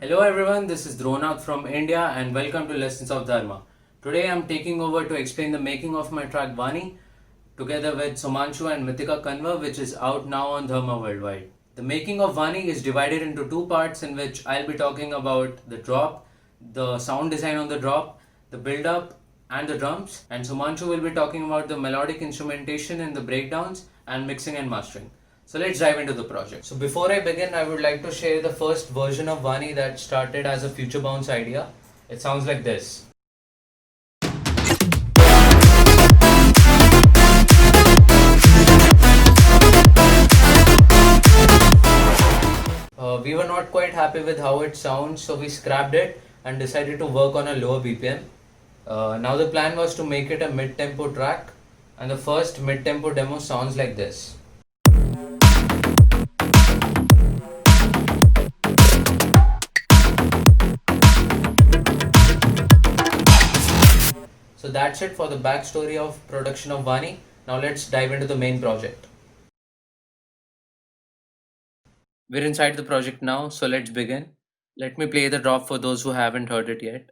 Hello everyone, this is Dronark from India and welcome to Lessons of Dharma. Today I'm taking over to explain the making of my track Vaani together with Somanshu and Mithika Kanwa, which is out now on Dharma Worldwide. The making of Vaani is divided into two parts in which I'll be talking about the drop, the sound design on the drop, the build up and the drums, and Sumanshu will be talking about the melodic instrumentation in the breakdowns and mixing and mastering. So let's dive into the project. So before I begin, I would like to share the first version of Vaani that started as a future bounce idea. It sounds like this. We were not quite happy with how it sounds, so we scrapped it and decided to work on a lower BPM. Now the plan was to make it a mid-tempo track, and the first mid-tempo demo sounds like this. So that's it for the backstory of production of Vaani. Now let's dive into the main project. We're inside the project now, so let's begin. Let me play the drop for those who haven't heard it yet.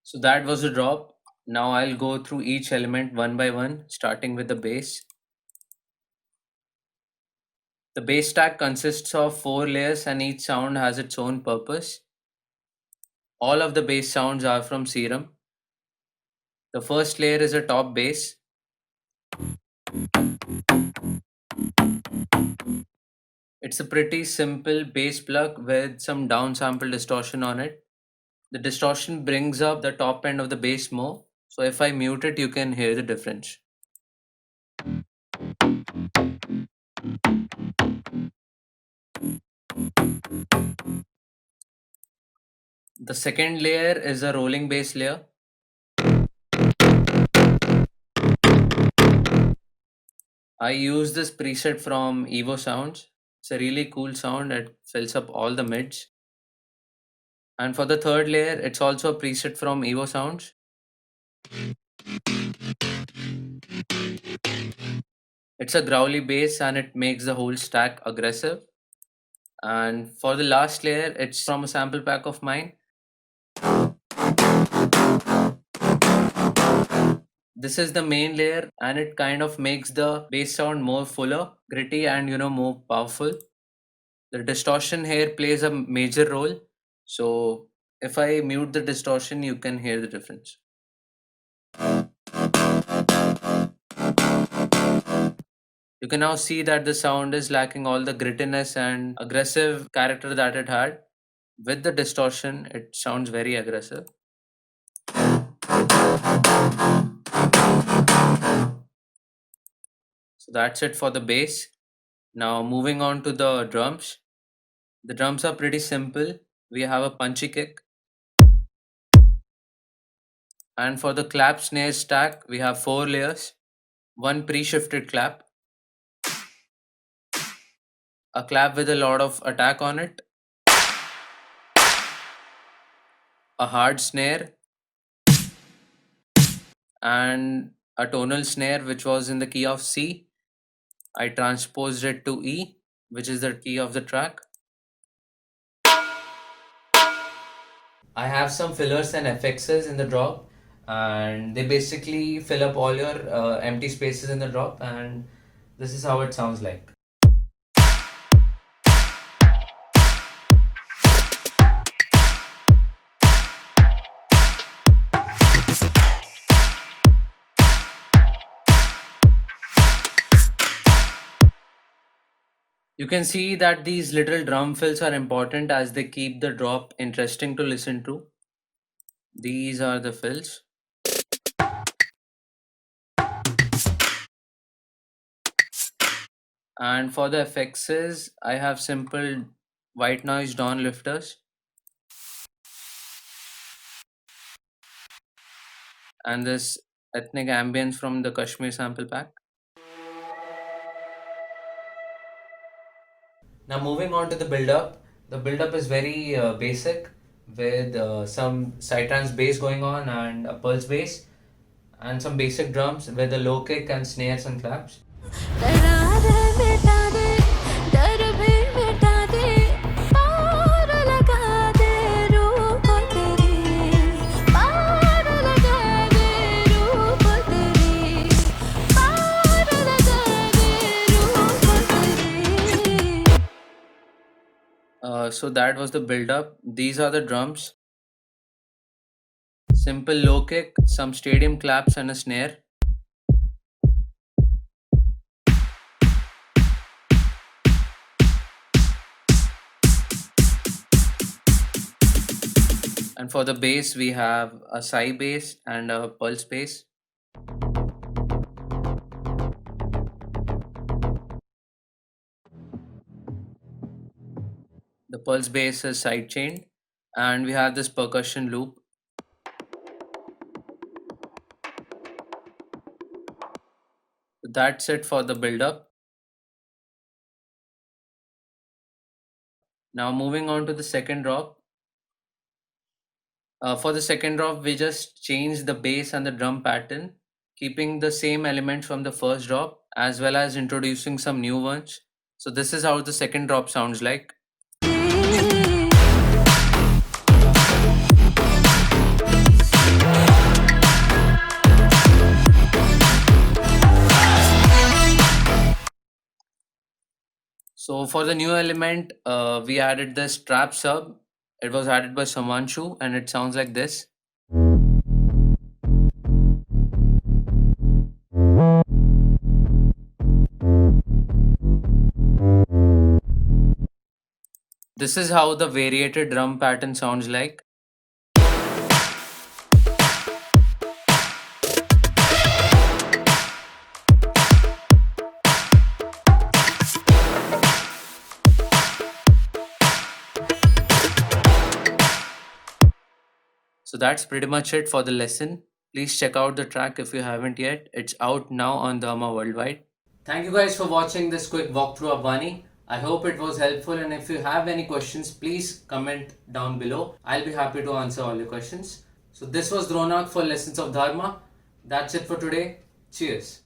So that was the drop. Now I'll go through each element one by one, starting with the bass. The bass stack consists of 4 layers and each sound has its own purpose. All of the bass sounds are from Serum. The first layer is a top bass. It's a pretty simple bass plug with some downsample distortion on it. The distortion brings up the top end of the bass more. So if I mute it, you can hear the difference. The second layer is a rolling bass layer. I use this preset from Evo Sounds. It's a really cool sound. It fills up all the mids. And for the third layer, it's also a preset from Evo Sounds. It's a growly bass and it makes the whole stack aggressive. And for the last layer, it's from a sample pack of mine. This is the main layer and it kind of makes the bass sound more fuller, gritty, and more powerful. The distortion here plays a major role. So if I mute the distortion, you can hear the difference. You can now see that the sound is lacking all the grittiness and aggressive character that it had. With the distortion, it sounds very aggressive. So that's it for the bass. Now moving on to the drums. The drums are pretty simple. We have a punchy kick. And for the clap snare stack, we have 4 layers. One pre-shifted clap, a clap with a lot of attack on it, a hard snare, and a tonal snare which was in the key of C. I transposed it to E, which is the key of the track. I have some fillers and FXs in the drop, and they basically fill up all your empty spaces in the drop, and this is how it sounds like. You can see that these little drum fills are important as they keep the drop interesting to listen to. These are the fills. And for the FXs, I have simple white noise dawn lifters and this ethnic ambience from the Kashmir sample pack. Now moving on to the build-up. The build-up is very basic with some sidetrans bass going on and a pulse bass and some basic drums with a low kick and snares and claps. So that was the build-up. These are the drums. Simple low kick, some stadium claps and a snare. And for the bass, we have a sigh bass and a pulse bass. The pulse bass is side chained, and we have this percussion loop. That's it for the build up. Now, moving on to the second drop. For the second drop, we just change the bass and the drum pattern, keeping the same elements from the first drop as well as introducing some new ones. So, this is how the second drop sounds like. So for the new element, we added this trap sub. It was added by Samanshu and it sounds like this. This is how the variated drum pattern sounds like. So that's pretty much it for the lesson. Please check out the track if you haven't yet. It's out now on Dharma Worldwide. Thank you guys for watching this quick walkthrough of Vaani. I hope it was helpful, and if you have any questions, please comment down below. I'll be happy to answer all your questions. So this was Dronark for Lessons of Dharma. That's it for today. Cheers.